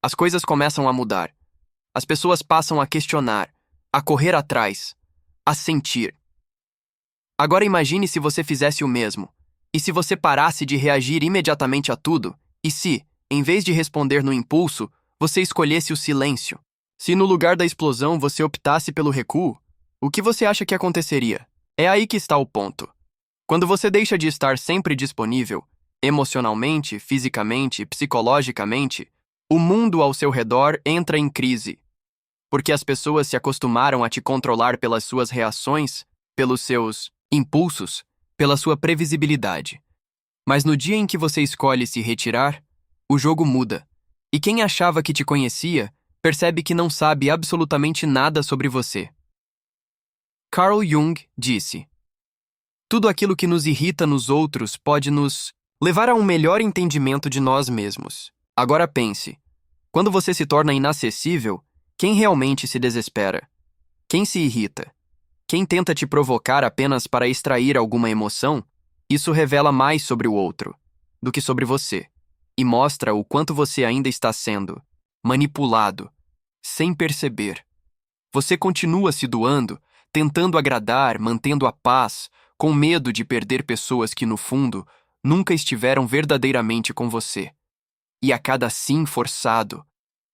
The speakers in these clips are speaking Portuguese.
As coisas começam a mudar. As pessoas passam a questionar, a correr atrás, a sentir. Agora imagine se você fizesse o mesmo. E se você parasse de reagir imediatamente a tudo? E se, em vez de responder no impulso, você escolhesse o silêncio? Se no lugar da explosão você optasse pelo recuo, o que você acha que aconteceria? É aí que está o ponto. Quando você deixa de estar sempre disponível, emocionalmente, fisicamente, psicologicamente, o mundo ao seu redor entra em crise. Porque as pessoas se acostumaram a te controlar pelas suas reações, pelos seus impulsos, pela sua previsibilidade. Mas no dia em que você escolhe se retirar, o jogo muda. E quem achava que te conhecia, percebe que não sabe absolutamente nada sobre você. Carl Jung disse: tudo aquilo que nos irrita nos outros pode nos levar a um melhor entendimento de nós mesmos. Agora pense, quando você se torna inacessível, quem realmente se desespera? Quem se irrita? Quem tenta te provocar apenas para extrair alguma emoção? Isso revela mais sobre o outro do que sobre você, e mostra o quanto você ainda está sendo manipulado, sem perceber. Você continua se doando, tentando agradar, mantendo a paz, com medo de perder pessoas que, no fundo, nunca estiveram verdadeiramente com você. E a cada sim forçado,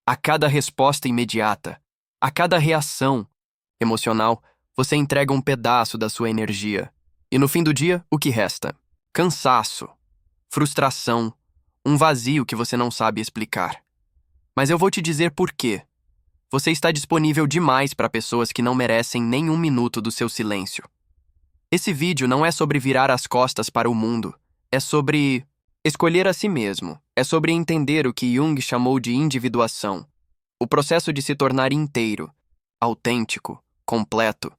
a cada resposta imediata, a cada reação emocional, você entrega um pedaço da sua energia. E no fim do dia, o que resta? Cansaço, frustração, um vazio que você não sabe explicar. Mas eu vou te dizer por quê. Você está disponível demais para pessoas que não merecem nem um minuto do seu silêncio. Esse vídeo não é sobre virar as costas para o mundo. É sobre escolher a si mesmo. É sobre entender o que Jung chamou de individuação. O processo de se tornar inteiro, autêntico, completo.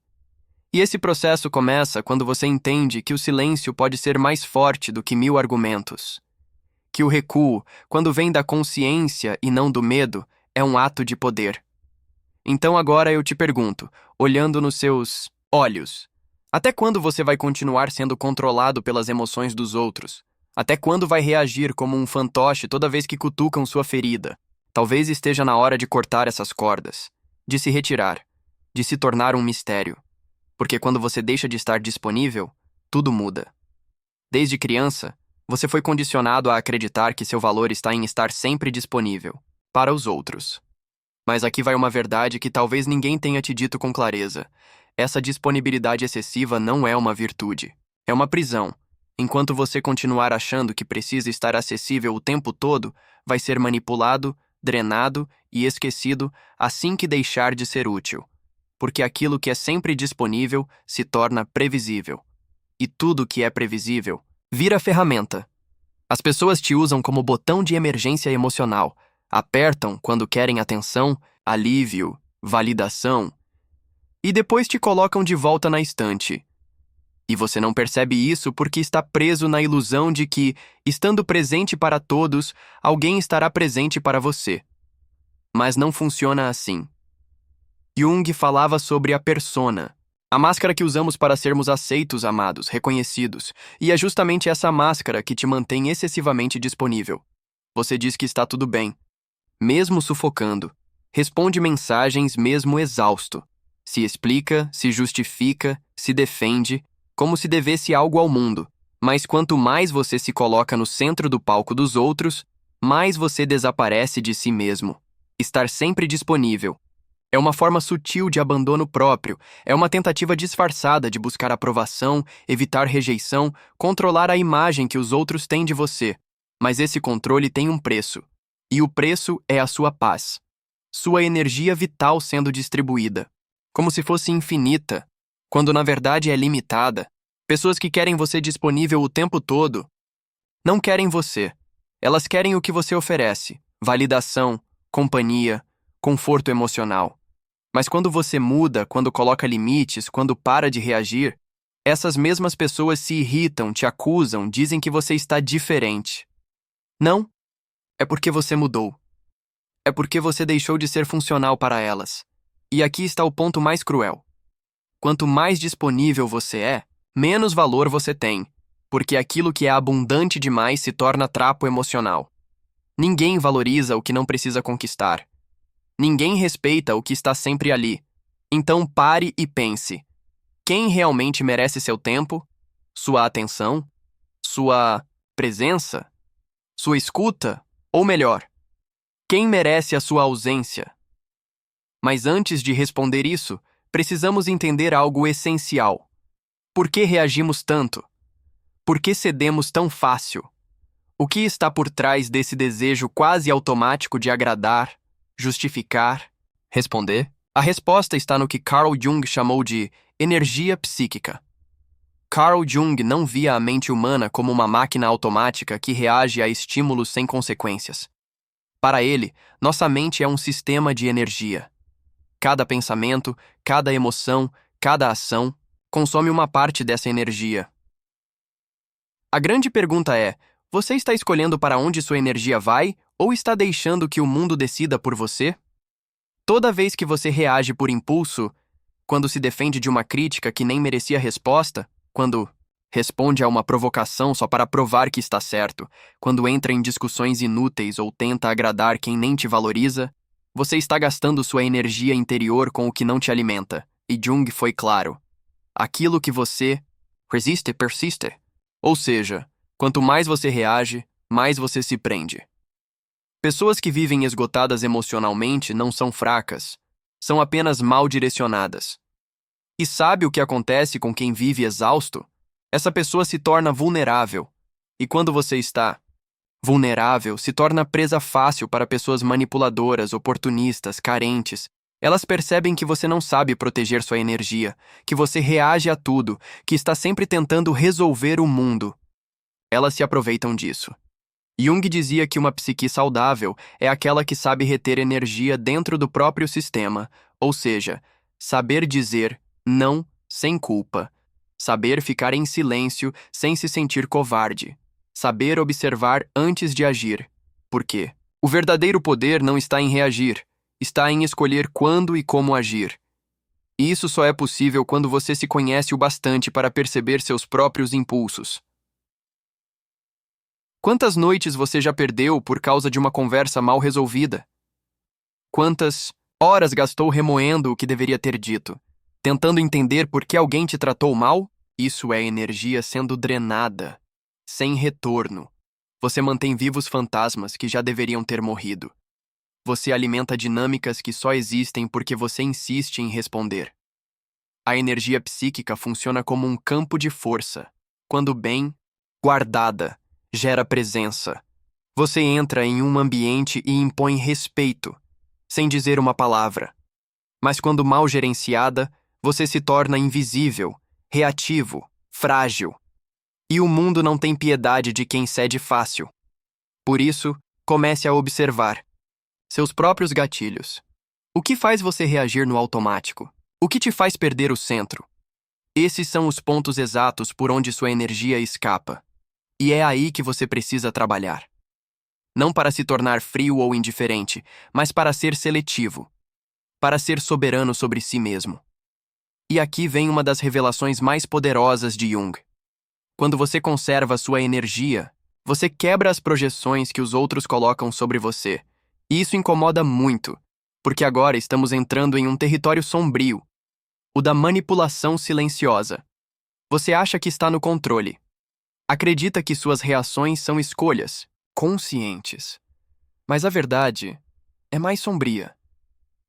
E esse processo começa quando você entende que o silêncio pode ser mais forte do que 1000 argumentos. Que o recuo, quando vem da consciência e não do medo, é um ato de poder. Então agora eu te pergunto, olhando nos seus olhos, até quando você vai continuar sendo controlado pelas emoções dos outros? Até quando vai reagir como um fantoche toda vez que cutucam sua ferida? Talvez esteja na hora de cortar essas cordas, de se retirar, de se tornar um mistério. Porque quando você deixa de estar disponível, tudo muda. Desde criança, você foi condicionado a acreditar que seu valor está em estar sempre disponível, para os outros. Mas aqui vai uma verdade que talvez ninguém tenha te dito com clareza. Essa disponibilidade excessiva não é uma virtude. É uma prisão. Enquanto você continuar achando que precisa estar acessível o tempo todo, vai ser manipulado, drenado e esquecido assim que deixar de ser útil. Porque aquilo que é sempre disponível se torna previsível. E tudo que é previsível vira ferramenta. As pessoas te usam como botão de emergência emocional. Apertam quando querem atenção, alívio, validação. E depois te colocam de volta na estante. E você não percebe isso porque está preso na ilusão de que, estando presente para todos, alguém estará presente para você. Mas não funciona assim. Jung falava sobre a persona, a máscara que usamos para sermos aceitos, amados, reconhecidos, e é justamente essa máscara que te mantém excessivamente disponível. Você diz que está tudo bem, mesmo sufocando, responde mensagens mesmo exausto, se explica, se justifica, se defende, como se devesse algo ao mundo, mas quanto mais você se coloca no centro do palco dos outros, mais você desaparece de si mesmo. Estar sempre disponível é uma forma sutil de abandono próprio, é uma tentativa disfarçada de buscar aprovação, evitar rejeição, controlar a imagem que os outros têm de você. Mas esse controle tem um preço, e o preço é a sua paz. Sua energia vital sendo distribuída, como se fosse infinita, quando na verdade é limitada. Pessoas que querem você disponível o tempo todo não querem você. Elas querem o que você oferece: validação, companhia, conforto emocional. Mas quando você muda, quando coloca limites, quando para de reagir, essas mesmas pessoas se irritam, te acusam, dizem que você está diferente. Não, é porque você mudou. É porque você deixou de ser funcional para elas. E aqui está o ponto mais cruel. Quanto mais disponível você é, menos valor você tem, porque aquilo que é abundante demais se torna trapo emocional. Ninguém valoriza o que não precisa conquistar. Ninguém respeita o que está sempre ali. Então pare e pense. Quem realmente merece seu tempo, sua atenção, sua presença, sua escuta? Ou melhor, quem merece a sua ausência? Mas antes de responder isso, precisamos entender algo essencial. Por que reagimos tanto? Por que cedemos tão fácil? O que está por trás desse desejo quase automático de agradar, justificar, responder? A resposta está no que Carl Jung chamou de energia psíquica. Carl Jung não via a mente humana como uma máquina automática que reage a estímulos sem consequências. Para ele, nossa mente é um sistema de energia. Cada pensamento, cada emoção, cada ação consome uma parte dessa energia. A grande pergunta é: você está escolhendo para onde sua energia vai ou está deixando que o mundo decida por você? Toda vez que você reage por impulso, quando se defende de uma crítica que nem merecia resposta, quando responde a uma provocação só para provar que está certo, quando entra em discussões inúteis ou tenta agradar quem nem te valoriza, você está gastando sua energia interior com o que não te alimenta. E Jung foi claro. Aquilo que você resiste, persiste. Ou seja, quanto mais você reage, mais você se prende. Pessoas que vivem esgotadas emocionalmente não são fracas, são apenas mal direcionadas. E sabe o que acontece com quem vive exausto? Essa pessoa se torna vulnerável. E quando você está vulnerável, se torna presa fácil para pessoas manipuladoras, oportunistas, carentes. Elas percebem que você não sabe proteger sua energia, que você reage a tudo, que está sempre tentando resolver o mundo. Elas se aproveitam disso. Jung dizia que uma psique saudável é aquela que sabe reter energia dentro do próprio sistema, ou seja, saber dizer não sem culpa, saber ficar em silêncio sem se sentir covarde, saber observar antes de agir. Por quê? O verdadeiro poder não está em reagir, está em escolher quando e como agir. E isso só é possível quando você se conhece o bastante para perceber seus próprios impulsos. Quantas noites você já perdeu por causa de uma conversa mal resolvida? Quantas horas gastou remoendo o que deveria ter dito, tentando entender por que alguém te tratou mal? Isso é energia sendo drenada, sem retorno. Você mantém vivos fantasmas que já deveriam ter morrido. Você alimenta dinâmicas que só existem porque você insiste em responder. A energia psíquica funciona como um campo de força. Quando bem guardada, gera presença. Você entra em um ambiente e impõe respeito, sem dizer uma palavra. Mas quando mal gerenciada, você se torna invisível, reativo, frágil. E o mundo não tem piedade de quem cede fácil. Por isso, comece a observar seus próprios gatilhos. O que faz você reagir no automático? O que te faz perder o centro? Esses são os pontos exatos por onde sua energia escapa. E é aí que você precisa trabalhar. Não para se tornar frio ou indiferente, mas para ser seletivo. Para ser soberano sobre si mesmo. E aqui vem uma das revelações mais poderosas de Jung. Quando você conserva sua energia, você quebra as projeções que os outros colocam sobre você. E isso incomoda muito, porque agora estamos entrando em um território sombrio, o da manipulação silenciosa. Você acha que está no controle. Acredita que suas reações são escolhas, conscientes. Mas a verdade é mais sombria.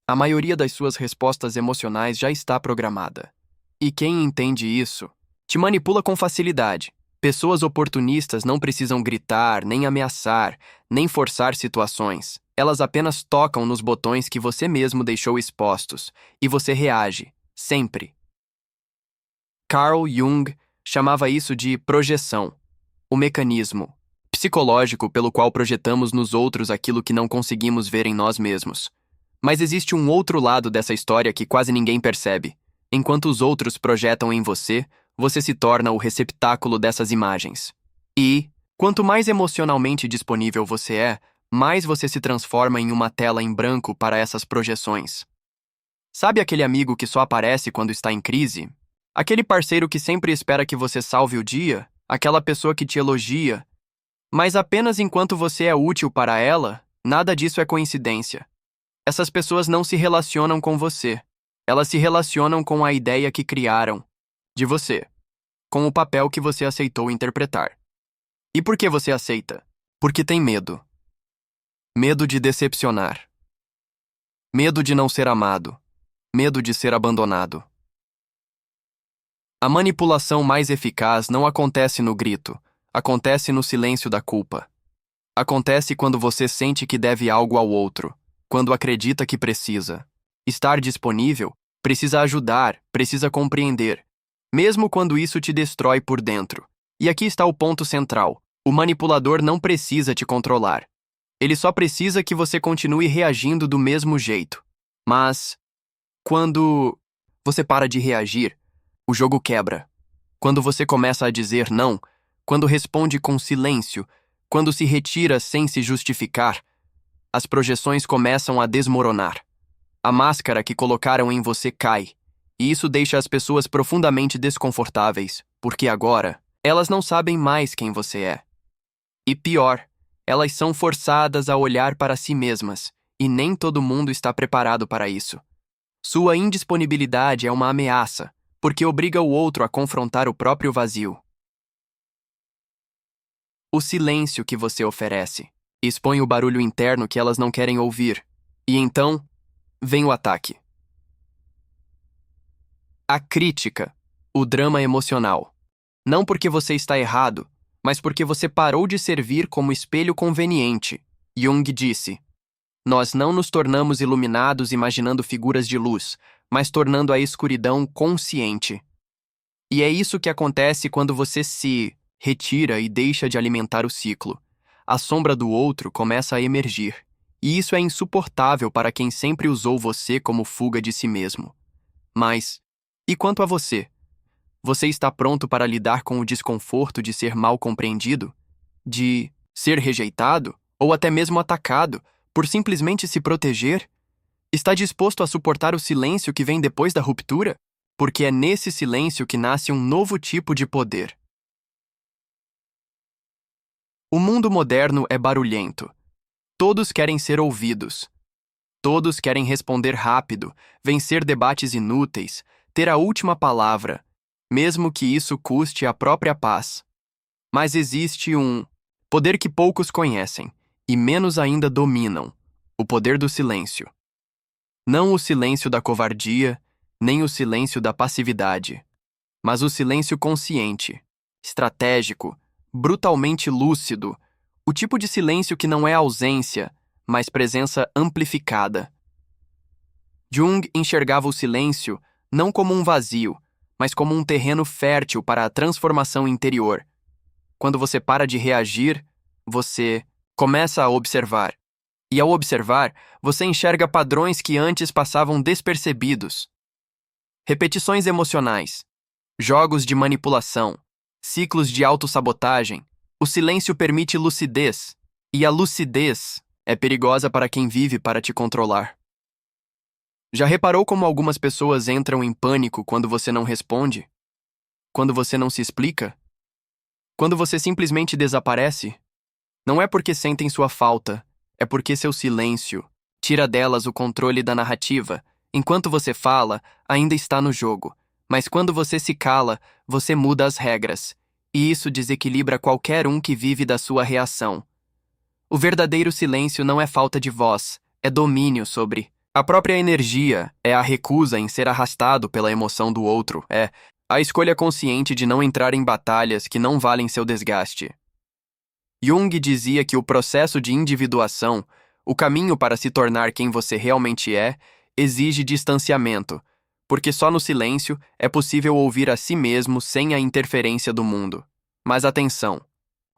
A maioria das suas respostas emocionais já está programada. E quem entende isso, te manipula com facilidade. Pessoas oportunistas não precisam gritar, nem ameaçar, nem forçar situações. Elas apenas tocam nos botões que você mesmo deixou expostos, e você reage, sempre. Carl Jung chamava isso de projeção, o mecanismo psicológico pelo qual projetamos nos outros aquilo que não conseguimos ver em nós mesmos. Mas existe um outro lado dessa história que quase ninguém percebe. Enquanto os outros projetam em você, você se torna o receptáculo dessas imagens. E, quanto mais emocionalmente disponível você é, mais você se transforma em uma tela em branco para essas projeções. Sabe aquele amigo que só aparece quando está em crise? Aquele parceiro que sempre espera que você salve o dia? Aquela pessoa que te elogia, Mas apenas enquanto você é útil para ela, nada disso é coincidência. Essas pessoas não se relacionam com você. Elas se relacionam com a ideia que criaram de você, com o papel que você aceitou interpretar. E por que você aceita? Porque tem medo. Medo de decepcionar. Medo de não ser amado. Medo de ser abandonado. A manipulação mais eficaz não acontece no grito, acontece no silêncio da culpa. Acontece quando você sente que deve algo ao outro, quando acredita que precisa. Estar disponível, precisa ajudar, precisa compreender, mesmo quando isso te destrói por dentro. E aqui está o ponto central: o manipulador não precisa te controlar. Ele só precisa que você continue reagindo do mesmo jeito. Mas, quando você para de reagir, o jogo quebra. Quando você começa a dizer não, quando responde com silêncio, quando se retira sem se justificar, as projeções começam a desmoronar. A máscara que colocaram em você cai, e isso deixa as pessoas profundamente desconfortáveis, porque agora elas não sabem mais quem você é. E pior, elas são forçadas a olhar para si mesmas, e nem todo mundo está preparado para isso. Sua indisponibilidade é uma ameaça, porque obriga o outro a confrontar o próprio vazio. O silêncio que você oferece expõe o barulho interno que elas não querem ouvir, e então vem o ataque. A crítica, o drama emocional. Não porque você está errado, mas porque você parou de servir como espelho conveniente. Jung disse: nós não nos tornamos iluminados imaginando figuras de luz, mas tornando a escuridão consciente. E é isso que acontece quando você se retira e deixa de alimentar o ciclo. A sombra do outro começa a emergir, e isso é insuportável para quem sempre usou você como fuga de si mesmo. Mas, e quanto a você? Você está pronto para lidar com o desconforto de ser mal compreendido? De ser rejeitado? Ou até mesmo atacado, por simplesmente se proteger? Está disposto a suportar o silêncio que vem depois da ruptura? Porque é nesse silêncio que nasce um novo tipo de poder. O mundo moderno é barulhento. Todos querem ser ouvidos. Todos querem responder rápido, vencer debates inúteis, ter a última palavra, mesmo que isso custe a própria paz. Mas existe um poder que poucos conhecem, e menos ainda dominam: o poder do silêncio. Não o silêncio da covardia, nem o silêncio da passividade, mas o silêncio consciente, estratégico, brutalmente lúcido, o tipo de silêncio que não é ausência, mas presença amplificada. Jung enxergava o silêncio não como um vazio, mas como um terreno fértil para a transformação interior. Quando você para de reagir, você começa a observar. E ao observar, você enxerga padrões que antes passavam despercebidos. Repetições emocionais, jogos de manipulação, ciclos de autossabotagem. O silêncio permite lucidez, e a lucidez é perigosa para quem vive para te controlar. Já reparou como algumas pessoas entram em pânico quando você não responde? Quando você não se explica? Quando você simplesmente desaparece? Não é porque sentem sua falta, é porque seu silêncio tira delas o controle da narrativa. Enquanto você fala, ainda está no jogo, mas quando você se cala, você muda as regras, e isso desequilibra qualquer um que vive da sua reação. O verdadeiro silêncio não é falta de voz, é domínio sobre a própria energia, é a recusa em ser arrastado pela emoção do outro, é a escolha consciente de não entrar em batalhas que não valem seu desgaste. Jung dizia que o processo de individuação, o caminho para se tornar quem você realmente é, exige distanciamento, porque só no silêncio é possível ouvir a si mesmo sem a interferência do mundo. Mas atenção,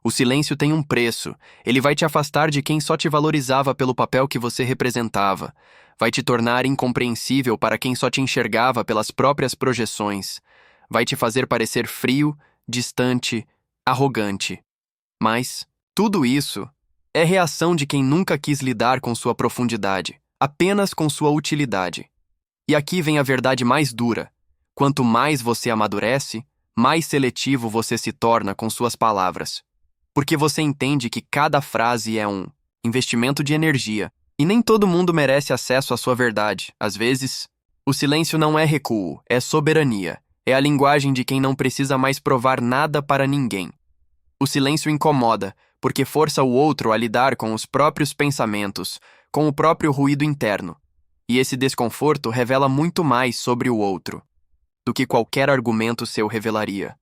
o silêncio tem um preço. Ele vai te afastar de quem só te valorizava pelo papel que você representava. Vai te tornar incompreensível para quem só te enxergava pelas próprias projeções. Vai te fazer parecer frio, distante, arrogante. Mas tudo isso é reação de quem nunca quis lidar com sua profundidade, apenas com sua utilidade. E aqui vem a verdade mais dura. Quanto mais você amadurece, mais seletivo você se torna com suas palavras. Porque você entende que cada frase é um investimento de energia, e nem todo mundo merece acesso à sua verdade. Às vezes, o silêncio não é recuo, é soberania. É a linguagem de quem não precisa mais provar nada para ninguém. O silêncio incomoda, porque força o outro a lidar com os próprios pensamentos, com o próprio ruído interno. E esse desconforto revela muito mais sobre o outro do que qualquer argumento seu revelaria.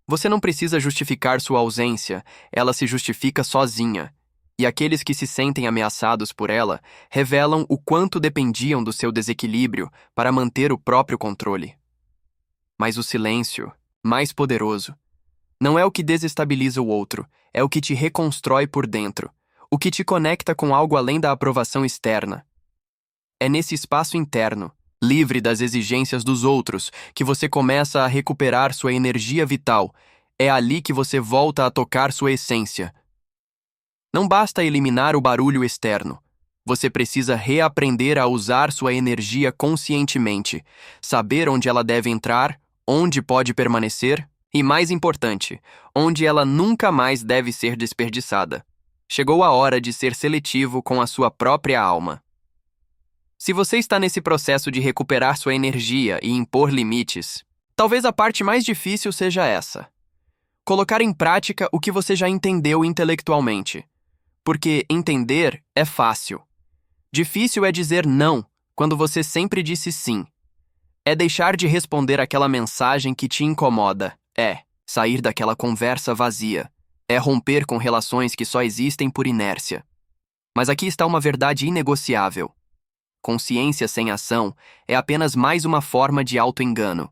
Você não precisa justificar sua ausência, ela se justifica sozinha. E aqueles que se sentem ameaçados por ela revelam o quanto dependiam do seu desequilíbrio para manter o próprio controle. Mas o silêncio, mais poderoso, não é o que desestabiliza o outro, é o que te reconstrói por dentro, o que te conecta com algo além da aprovação externa. É nesse espaço interno, livre das exigências dos outros, que você começa a recuperar sua energia vital. É ali que você volta a tocar sua essência. Não basta eliminar o barulho externo. Você precisa reaprender a usar sua energia conscientemente, saber onde ela deve entrar, onde pode permanecer e, mais importante, onde ela nunca mais deve ser desperdiçada. Chegou a hora de ser seletivo com a sua própria alma. Se você está nesse processo de recuperar sua energia e impor limites, talvez a parte mais difícil seja essa: colocar em prática o que você já entendeu intelectualmente. Porque entender é fácil. Difícil é dizer não quando você sempre disse sim. É deixar de responder aquela mensagem que te incomoda. É sair daquela conversa vazia. É romper com relações que só existem por inércia. Mas aqui está uma verdade inegociável. Consciência sem ação é apenas mais uma forma de auto-engano.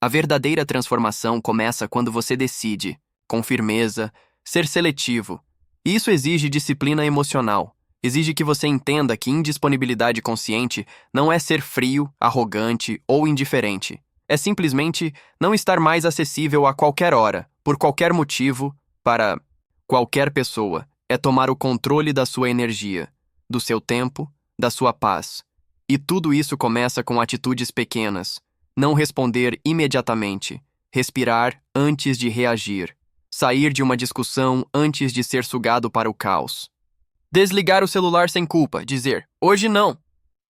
A verdadeira transformação começa quando você decide, com firmeza, ser seletivo. E isso exige disciplina emocional. Exige que você entenda que indisponibilidade consciente não é ser frio, arrogante ou indiferente. É simplesmente não estar mais acessível a qualquer hora, por qualquer motivo, para qualquer pessoa. É tomar o controle da sua energia, do seu tempo, da sua paz. E tudo isso começa com atitudes pequenas. Não responder imediatamente. Respirar antes de reagir. Sair de uma discussão antes de ser sugado para o caos. Desligar o celular sem culpa. Dizer, hoje não.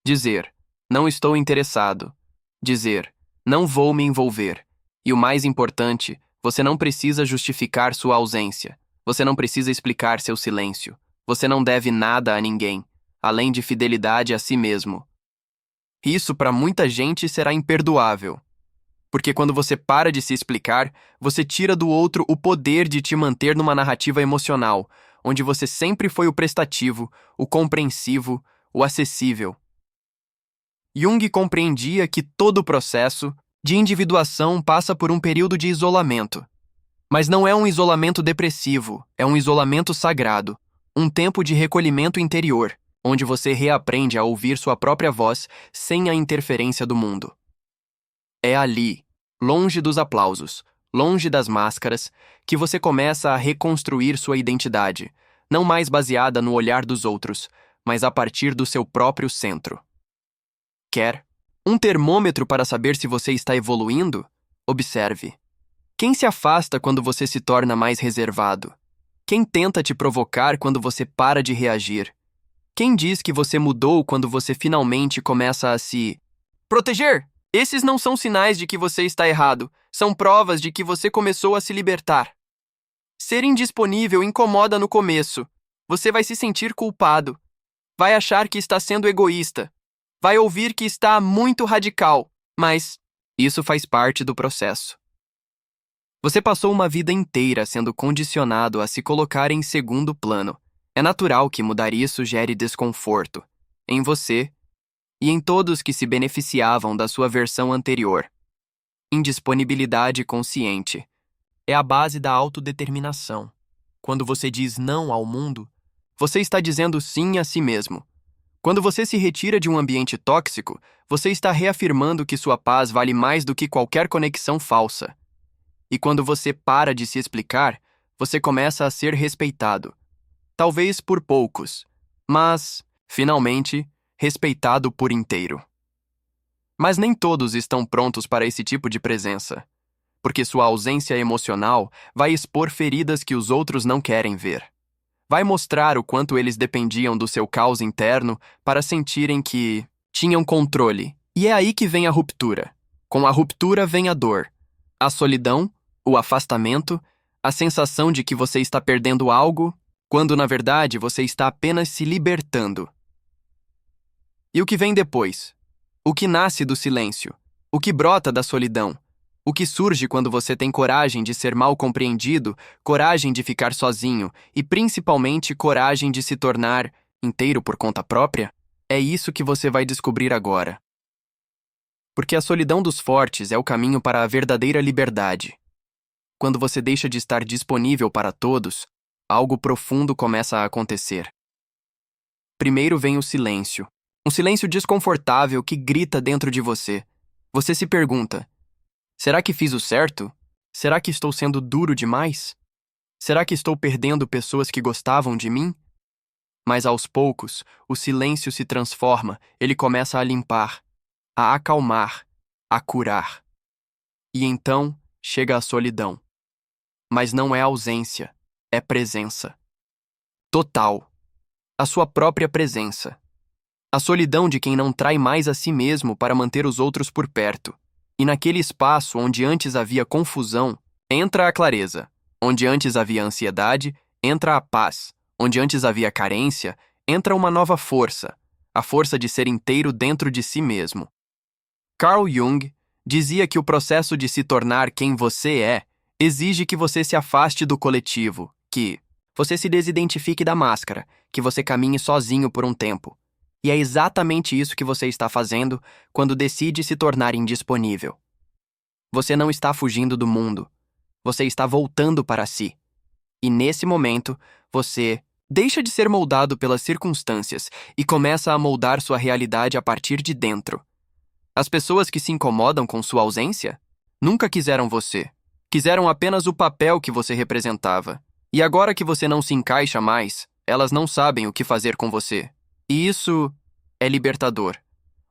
Dizer, não estou interessado. Dizer, não vou me envolver. E o mais importante, você não precisa justificar sua ausência. Você não precisa explicar seu silêncio. Você não deve nada a ninguém, além de fidelidade a si mesmo. Isso para muita gente será imperdoável. Porque quando você para de se explicar, você tira do outro o poder de te manter numa narrativa emocional, onde você sempre foi o prestativo, o compreensivo, o acessível. Jung compreendia que todo o processo de individuação passa por um período de isolamento. Mas não é um isolamento depressivo, é um isolamento sagrado, um tempo de recolhimento interior, onde você reaprende a ouvir sua própria voz sem a interferência do mundo. É ali, longe dos aplausos, longe das máscaras, que você começa a reconstruir sua identidade, não mais baseada no olhar dos outros, mas a partir do seu próprio centro. Quer um termômetro para saber se você está evoluindo? Observe. Quem se afasta quando você se torna mais reservado? Quem tenta te provocar quando você para de reagir? Quem diz que você mudou quando você finalmente começa a se proteger? Esses não são sinais de que você está errado, são provas de que você começou a se libertar. Ser indisponível incomoda no começo. Você vai se sentir culpado. Vai achar que está sendo egoísta. Vai ouvir que está muito radical, mas isso faz parte do processo. Você passou uma vida inteira sendo condicionado a se colocar em segundo plano. É natural que mudar isso gere desconforto em você e em todos que se beneficiavam da sua versão anterior. Indisponibilidade consciente é a base da autodeterminação. Quando você diz não ao mundo, você está dizendo sim a si mesmo. Quando você se retira de um ambiente tóxico, você está reafirmando que sua paz vale mais do que qualquer conexão falsa. E quando você para de se explicar, você começa a ser respeitado. Talvez por poucos, mas, finalmente, respeitado por inteiro. Mas nem todos estão prontos para esse tipo de presença. porque sua ausência emocional vai expor feridas que os outros não querem ver. Vai mostrar o quanto eles dependiam do seu caos interno para sentirem que tinham controle. E é aí que vem a ruptura. Com a ruptura vem a dor, a solidão, o afastamento, a sensação de que você está perdendo algo, quando na verdade você está apenas se libertando. E o que vem depois? O que nasce do silêncio? O que brota da solidão? O que surge quando você tem coragem de ser mal compreendido, coragem de ficar sozinho e principalmente coragem de se tornar inteiro por conta própria? É isso que você vai descobrir agora. Porque a solidão dos fortes é o caminho para a verdadeira liberdade. Quando você deixa de estar disponível para todos, algo profundo começa a acontecer. Primeiro vem o silêncio. Um silêncio desconfortável que grita dentro de você. Você se pergunta: será que fiz o certo? Será que estou sendo duro demais? Será que estou perdendo pessoas que gostavam de mim? Mas aos poucos, o silêncio se transforma, ele começa a limpar, a acalmar, a curar. E então chega a solidão. Mas não é ausência, é presença. Total. A sua própria presença. A solidão de quem não trai mais a si mesmo para manter os outros por perto. E naquele espaço onde antes havia confusão, entra a clareza. Onde antes havia ansiedade, entra a paz. Onde antes havia carência, entra uma nova força. A força de ser inteiro dentro de si mesmo. Carl Jung dizia que o processo de se tornar quem você é exige que você se afaste do coletivo, que você se desidentifique da máscara, que você caminhe sozinho por um tempo. E é exatamente isso que você está fazendo quando decide se tornar indisponível. Você não está fugindo do mundo. Você está voltando para si. E nesse momento, você deixa de ser moldado pelas circunstâncias e começa a moldar sua realidade a partir de dentro. As pessoas que se incomodam com sua ausência nunca quiseram você. Quiseram apenas o papel que você representava. E agora que você não se encaixa mais, elas não sabem o que fazer com você. E isso é libertador.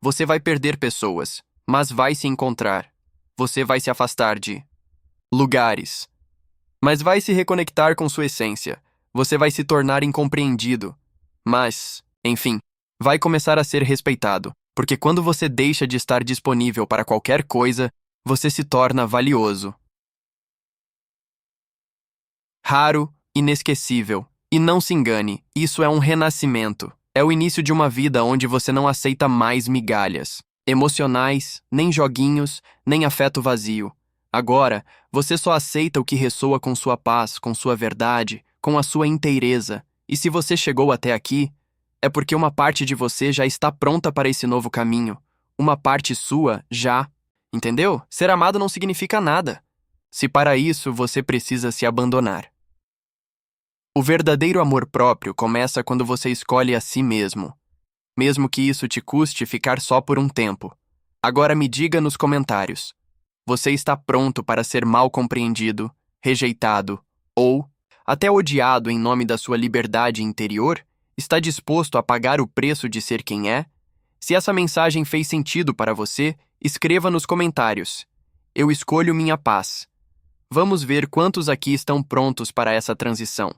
Você vai perder pessoas, mas vai se encontrar. Você vai se afastar de lugares, mas vai se reconectar com sua essência. Você vai se tornar incompreendido, mas, enfim, vai começar a ser respeitado, porque quando você deixa de estar disponível para qualquer coisa, você se torna valioso. Raro, inesquecível. E não se engane, isso é um renascimento. É o início de uma vida onde você não aceita mais migalhas emocionais, nem joguinhos, nem afeto vazio. Agora, você só aceita o que ressoa com sua paz, com sua verdade, com a sua inteireza. E se você chegou até aqui, é porque uma parte de você já está pronta para esse novo caminho. Uma parte sua já. Entendeu? Ser amado não significa nada. Se para isso você precisa se abandonar. O verdadeiro amor próprio começa quando você escolhe a si mesmo. Mesmo que isso te custe ficar só por um tempo. Agora me diga nos comentários. Você está pronto para ser mal compreendido, rejeitado ou até odiado em nome da sua liberdade interior? Está disposto a pagar o preço de ser quem é? Se essa mensagem fez sentido para você, escreva nos comentários. Eu escolho minha paz. Vamos ver quantos aqui estão prontos para essa transição.